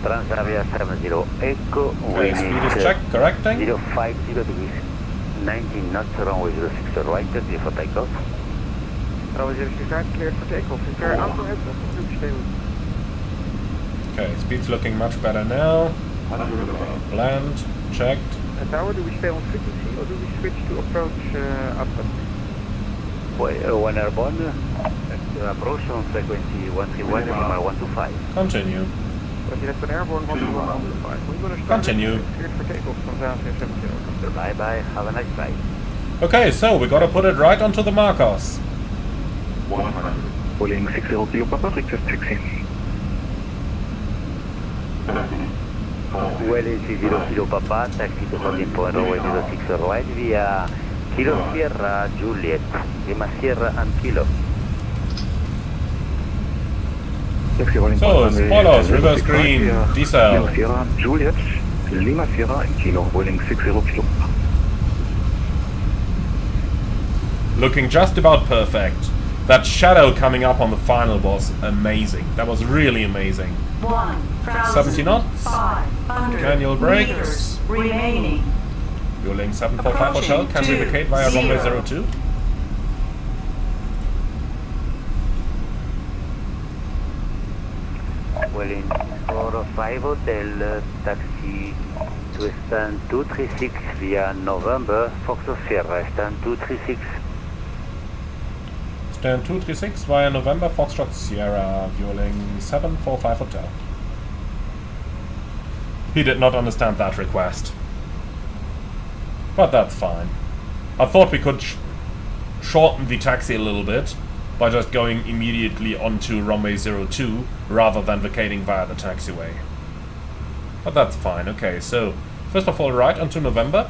S5: Transavia 70 Echo,
S1: Okay, speed is checked, correcting.
S5: 050 degrees, 19 knots, runway 06 right, ready for takeoff. Runway 06 right, cleared for takeoff. Prepare auto heads.
S1: Okay, speed's looking much better now. Land, checked.
S5: Tower, do we stay on frequency or do we switch to approach upper? One airborne, approach on frequency 131, 125.
S1: Continue.
S5: Airborne 125. We're going to start.
S1: Continue.
S5: Cleared for takeoff from down here 70. Bye bye, have a nice flight.
S1: Okay, so we gotta put it right onto the markers.
S8: 100. Boeing 600 Papa, request taxi.
S5: Boeing 600 Papa, taxi to holding point runway 06 right via Kilo Sierra Juliet, Lima Sierra and Kilo.
S1: So, spoilers, reverse green, diesel.
S8: Lima Sierra Juliet, Lima Sierra and Kilo, Boeing 60 Kilo.
S1: Looking just about perfect. That shadow coming up on the final was amazing. That was really amazing. 70 knots.
S2: 1,500
S1: Manual brakes.
S2: meters remaining.
S1: Fueling 745 hotel. Can we vacate via runway 02?
S5: Welling 45 Hotel, taxi to stand 236 via November, Foxtrot Sierra, stand 236.
S1: Stand 236 via November Foxtrot Sierra, fueling 745 hotel. He did not understand that request. But that's fine. I thought we could shorten the taxi a little bit by just going immediately onto runway 02 rather than vacating via the taxiway. But that's fine. Okay, so first of all, right onto November.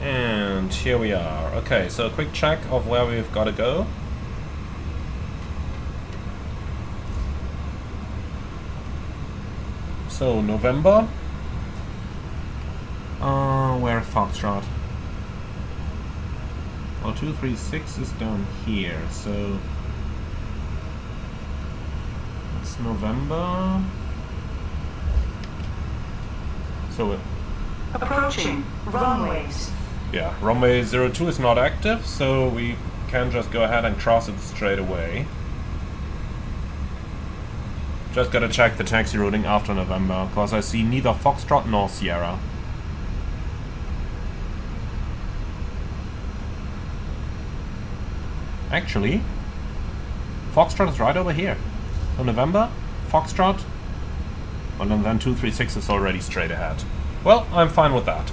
S1: And here we are. Okay, so a quick check of where we've got to go. So, November. Where's Foxtrot? Well, 236 is down here, so it's November. So,
S2: Approaching runways.
S1: yeah, runway 02 is not active, so we can just go ahead and cross it straight away. Just gotta check the taxi routing after November, because I see neither Foxtrot nor Sierra. Actually, Foxtrot is right over here. So November, Foxtrot, and then 236 is already straight ahead. Well, I'm fine with that.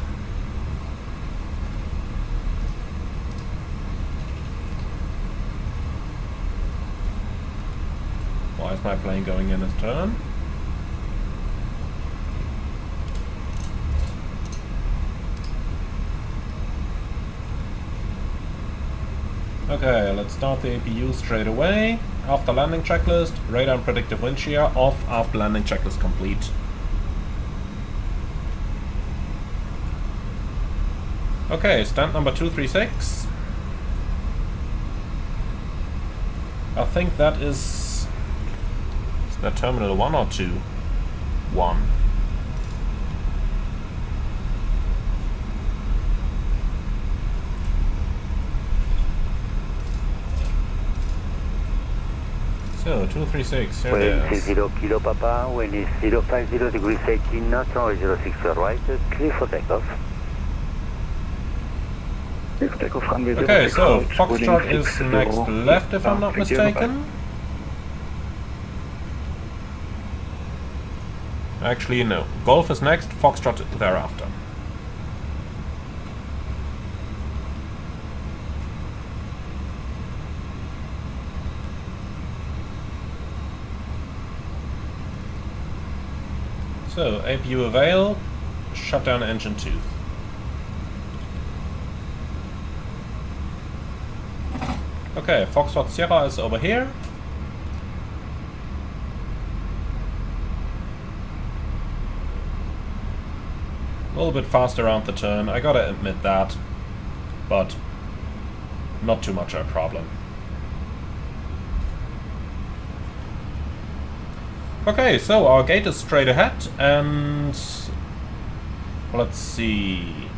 S1: Why is my plane going in its turn? Okay, let's start the APU straight away. After landing checklist, radar and predictive wind shear off after landing checklist complete. Okay, stand number 236. I think that is that terminal 1 or 2? 1. So, 236, here it is.
S5: 0 Kilo Papa, when is 050 degrees 18 knots, runway 06 to right, clear for takeoff.
S1: Okay, so Foxtrot is next left if I'm not mistaken. Actually, no. Golf is next, Foxtrot thereafter. So, APU avail, shut down engine 2. Okay, Foxtrot Sierra is over here. A little bit fast around the turn, I gotta admit that, but not too much of a problem. Okay, so our gate is straight ahead, and let's see.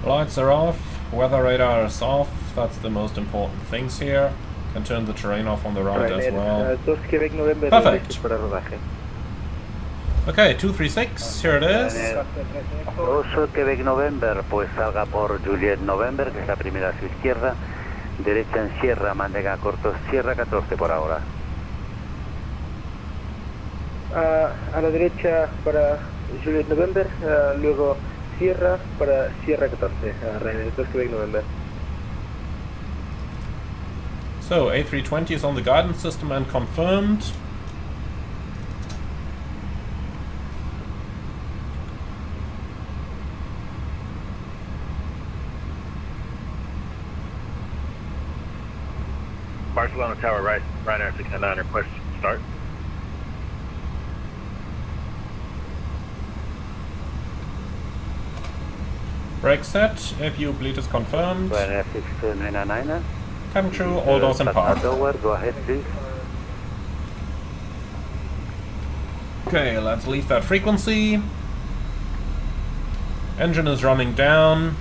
S1: Lights are off, weather radar is off, that's the most important things here. Can turn the terrain off on the right as well. Perfect. Okay, 236, here it is.
S5: Oso Quebec November, pues salga por Juliet November, que está primera a su izquierda. Derecha en Sierra, mantenga corto Sierra 14 por ahora.
S3: A la derecha para Juliet November, luego Sierra para Sierra 14, Ryanair Quebec November.
S1: So, A320 is on the guidance system and confirmed.
S8: Barcelona Tower, right, Ryanair 699, request start.
S1: Brake set, APU bleed is confirmed.
S5: Ryanair 699.
S1: Cabin crew, all doors in park.
S5: Go ahead, please.
S1: Okay, let's leave that frequency. Engine is running down.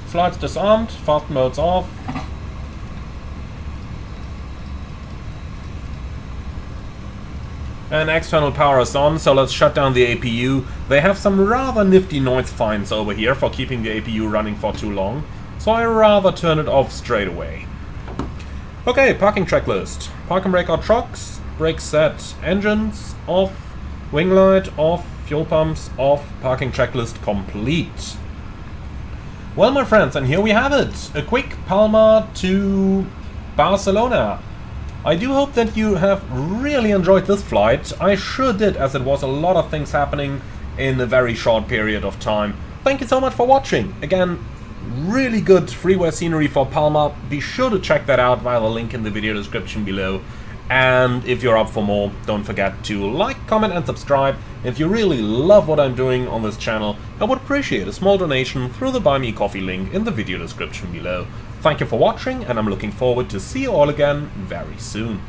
S1: Slides disarmed, fast mode's off. And external power is on, so let's shut down the APU. They have some rather nifty noise fines over here for keeping the APU running for too long, so I rather turn it off straight away. Okay, parking checklist. Park and brake out trucks, brake set, engines off, wing light off, fuel pumps off, parking checklist complete. Well, my friends, and here we have it. A quick Palma to Barcelona. I do hope that you have really enjoyed this flight. I sure did, as it was a lot of things happening in a very short period of time. Thank you so much for watching. Again, really good freeware scenery for Palma. Be sure to check that out via the link in the video description below. And if you're up for more, don't forget to like, comment and subscribe. If you really love what I'm doing on this channel, I would appreciate a small donation through the Buy Me Coffee link in the video description below. Thank you for watching, and I'm looking forward to see you all again very soon.